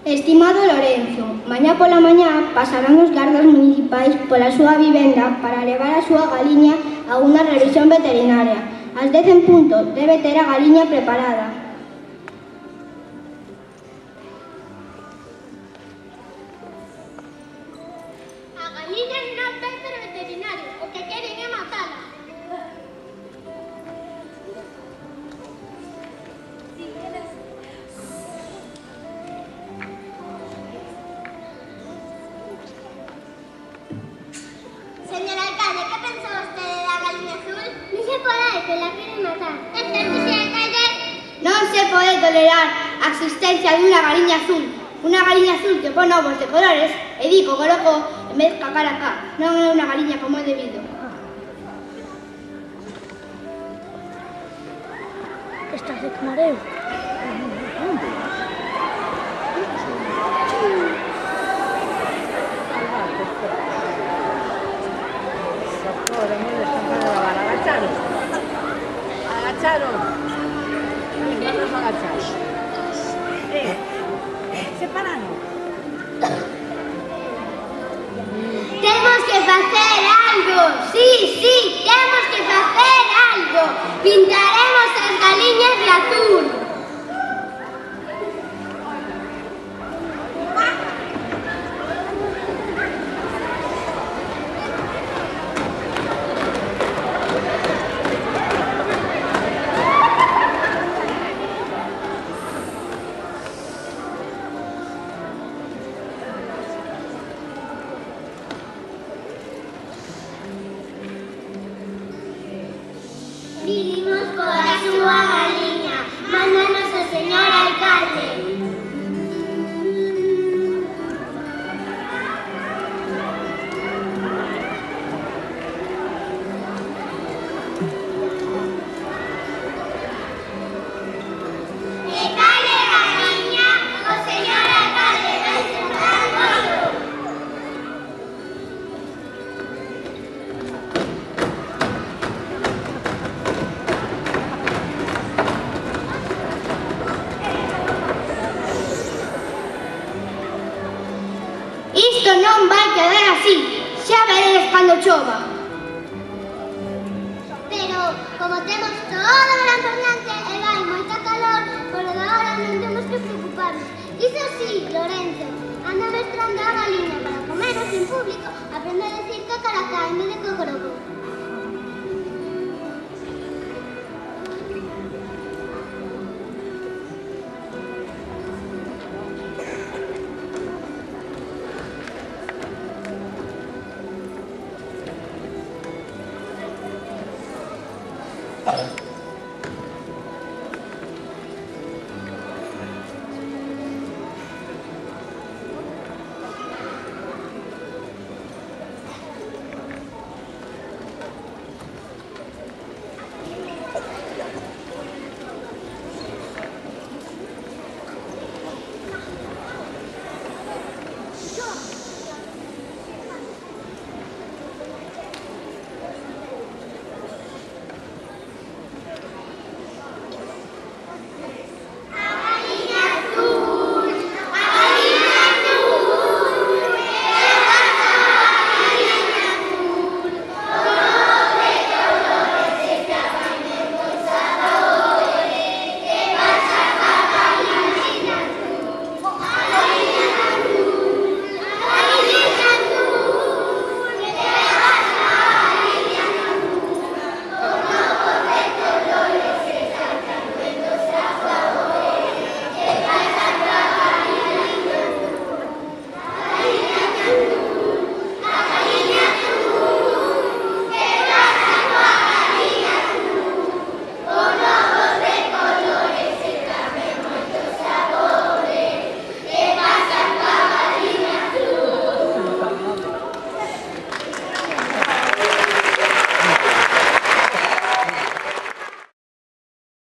Estimado Lorenzo, mañá pola mañá pasarán os gardas municipais pola súa vivenda para levar a súa galiña a unha revisión veterinaria. Ás 10 en punto debe ter a galiña preparada. A galiña non ten veterinario, o que queren é matala. Señor alcalde, ¿qué pensó usted de la galiña azul? Non se pode, que la quieren matar. Entonces, señor alcalde... Non se pode tolerar a existencia dunha galiña azul. Unha galiña azul que pon ovos de colores e di cocorocó en vez de cacaracá. Non é unha galiña como é debido. Estás de mareo. Agacharon. Vamos a agachar. Separanos. Temos que facer algo, sí, temos que facer algo. Pintaremos as galiñas de azul. Vivimos pola súa galiña, mándanos o señor alcalde. E calle galiña, o señor alcalde vai sentar moito. Isto non vai quedar así. Xa veredes cando chova. Pero, como temos todo o verán por diante e vai moita calor, por agora non temos que preocuparnos. Iso sí, Lorenzo, anda mestrando a galiña para comeros en público, aprende a decir cacaracá en vez de cocorocó.